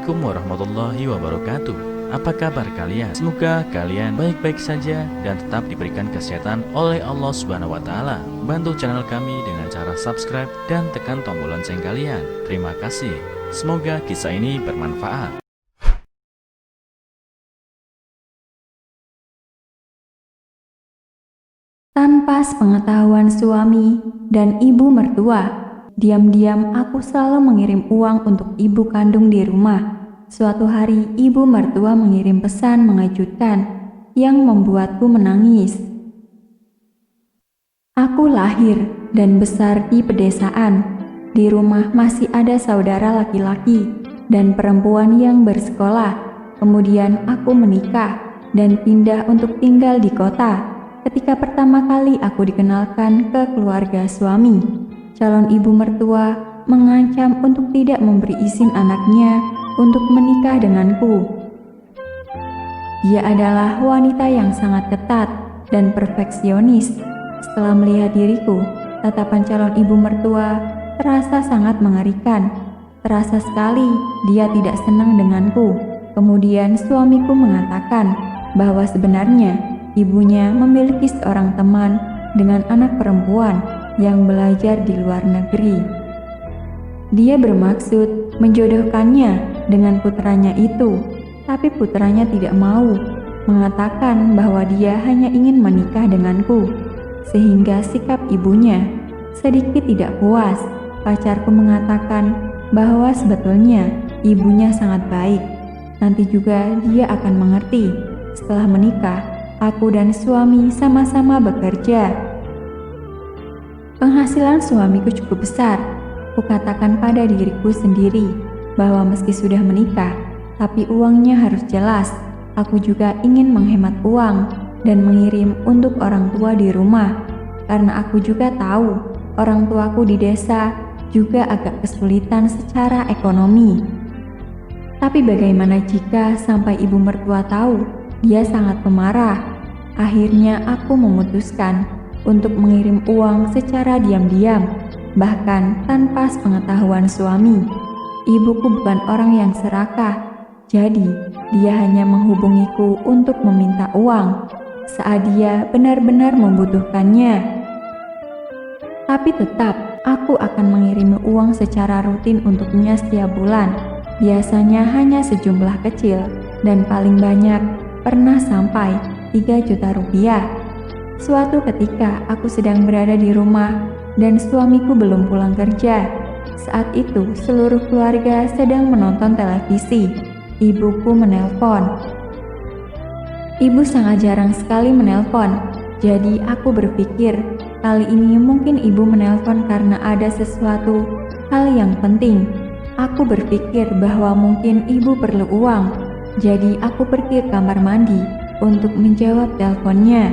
Assalamualaikum warahmatullahi wabarakatuh. Apa kabar kalian? Semoga kalian baik-baik saja dan tetap diberikan kesehatan oleh Allah Subhanahu wa taala. Bantu channel kami dengan cara subscribe dan tekan tombol lonceng kalian. Terima kasih. Semoga kisah ini bermanfaat. Tanpa sepengetahuan suami dan ibu mertua, diam-diam aku selalu mengirim uang untuk ibu kandung di rumah. Suatu hari ibu mertua mengirim pesan mengejutkan yang membuatku menangis. Aku lahir dan besar di pedesaan. Di rumah masih ada saudara laki-laki dan perempuan yang bersekolah. Kemudian aku menikah dan pindah untuk tinggal di kota. Ketika pertama kali aku dikenalkan ke keluarga suami, calon ibu mertua mengancam untuk tidak memberi izin anaknya untuk menikah denganku. Dia adalah wanita yang sangat ketat dan perfeksionis. Setelah melihat diriku, tatapan calon ibu mertua terasa sangat mengerikan. Terasa sekali dia tidak senang denganku. Kemudian suamiku mengatakan bahwa sebenarnya ibunya memiliki seorang teman dengan anak perempuan yang belajar di luar negeri. Dia bermaksud menjodohkannya dengan putranya itu, tapi putranya tidak mau, mengatakan bahwa dia hanya ingin menikah denganku. Sehingga sikap ibunya sedikit tidak puas. Pacarku mengatakan bahwa sebetulnya ibunya sangat baik. Nanti juga dia akan mengerti. Setelah menikah, aku dan suami sama-sama bekerja. Penghasilan suamiku cukup besar. Kukatakan pada diriku sendiri bahwa meski sudah menikah, tapi uangnya harus jelas. Aku juga ingin menghemat uang dan mengirim untuk orang tua di rumah. Karena aku juga tahu orang tuaku di desa juga agak kesulitan secara ekonomi. Tapi bagaimana jika sampai ibu mertua tahu? Dia sangat pemarah. Akhirnya aku memutuskan untuk mengirim uang secara diam-diam, bahkan tanpa sepengetahuan suami. Ibuku bukan orang yang serakah, jadi dia hanya menghubungiku untuk meminta uang saat dia benar-benar membutuhkannya. Tapi tetap aku akan mengirimi uang secara rutin untuknya setiap bulan. Biasanya hanya sejumlah kecil dan paling banyak pernah sampai 3 juta rupiah. Suatu ketika aku sedang berada di rumah dan suamiku belum pulang kerja. Saat itu seluruh keluarga sedang menonton televisi. Ibuku menelpon. Ibu sangat jarang sekali menelpon, jadi aku berpikir kali ini mungkin ibu menelpon karena ada sesuatu hal yang penting. Aku berpikir bahwa mungkin ibu perlu uang, jadi aku pergi ke kamar mandi untuk menjawab teleponnya.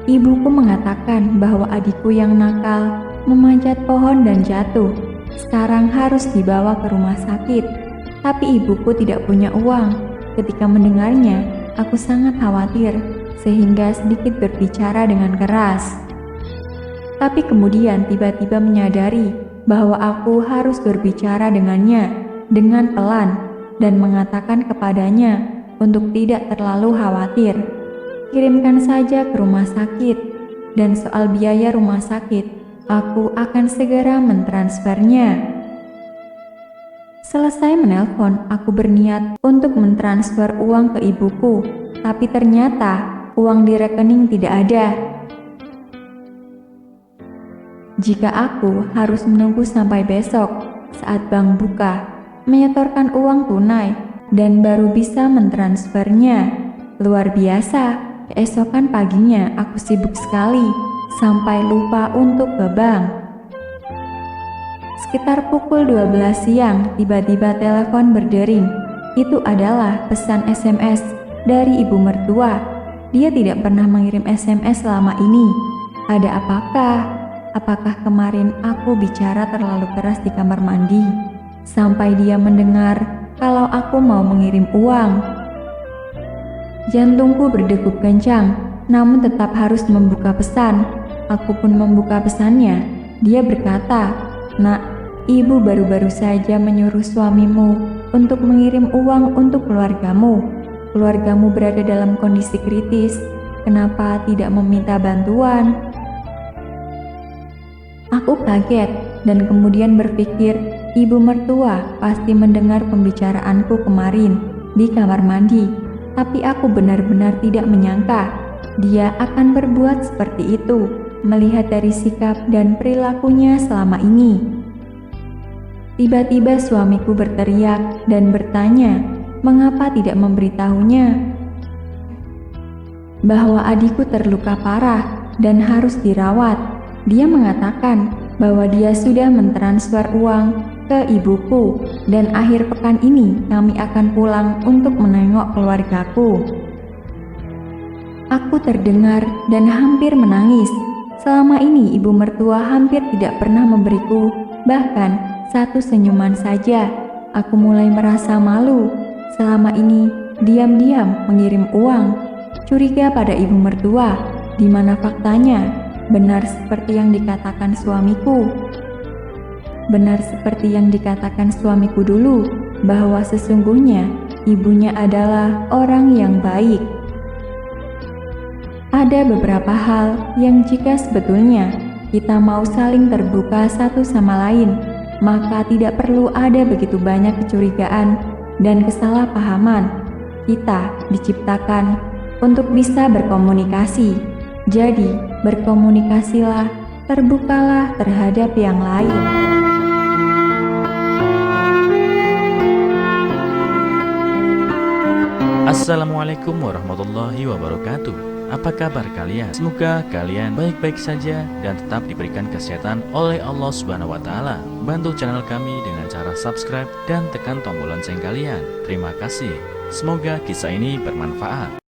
Ibuku mengatakan bahwa adikku yang nakal memanjat pohon dan jatuh. Sekarang harus dibawa ke rumah sakit. Tapi ibuku tidak punya uang. Ketika mendengarnya, aku sangat khawatir sehingga sedikit berbicara dengan keras. Tapi kemudian tiba-tiba menyadari bahwa aku harus berbicara dengannya dengan pelan dan mengatakan kepadanya untuk tidak terlalu khawatir. Kirimkan saja ke rumah sakit, dan soal biaya rumah sakit, aku akan segera mentransfernya. Selesai menelpon, aku berniat untuk mentransfer uang ke ibuku, tapi ternyata uang di rekening tidak ada. Jika aku harus menunggu sampai besok saat bank buka, menyetorkan uang tunai, dan baru bisa mentransfernya. Luar biasa. Keesokan paginya aku sibuk sekali sampai lupa untuk ke bank. Sekitar pukul 12 siang tiba-tiba telepon berdering. Itu adalah pesan SMS dari ibu mertua. Dia tidak pernah mengirim SMS selama ini. Ada apakah? Apakah kemarin aku bicara terlalu keras di kamar mandi sampai dia mendengar kalau aku mau mengirim uang? Jantungku berdegup kencang, namun tetap harus membuka pesan. Aku pun membuka pesannya. Dia berkata, "Nak, ibu baru-baru saja menyuruh suamimu untuk mengirim uang untuk keluargamu. Keluargamu berada dalam kondisi kritis. Kenapa tidak meminta bantuan?" Aku kaget dan kemudian berpikir ibu mertua pasti mendengar pembicaraanku kemarin di kamar mandi. Tapi aku benar-benar tidak menyangka dia akan berbuat seperti itu, melihat dari sikap dan perilakunya selama ini. Tiba-tiba suamiku berteriak dan bertanya, mengapa tidak memberitahunya bahwa adikku terluka parah dan harus dirawat. Dia mengatakan bahwa dia sudah mentransfer uang ke ibuku dan akhir pekan ini kami akan pulang untuk menengok keluargaku. Aku terdengar dan hampir menangis. Selama ini ibu mertua hampir tidak pernah memberiku bahkan satu senyuman saja. Aku mulai merasa malu. Selama ini diam-diam mengirim uang, curiga pada ibu mertua, di mana faktanya benar seperti yang dikatakan suamiku. Benar seperti yang dikatakan suamiku dulu, bahwa sesungguhnya ibunya adalah orang yang baik. Ada beberapa hal yang jika sebetulnya kita mau saling terbuka satu sama lain, maka tidak perlu ada begitu banyak kecurigaan dan kesalahpahaman. Kita diciptakan untuk bisa berkomunikasi. Jadi, berkomunikasilah, terbukalah terhadap yang lain. Assalamualaikum warahmatullahi wabarakatuh. Apa kabar kalian? Semoga kalian baik-baik saja dan tetap diberikan kesehatan oleh Allah Subhanahu wa taala. Bantu channel kami dengan cara subscribe dan tekan tombol lonceng kalian. Terima kasih. Semoga kisah ini bermanfaat.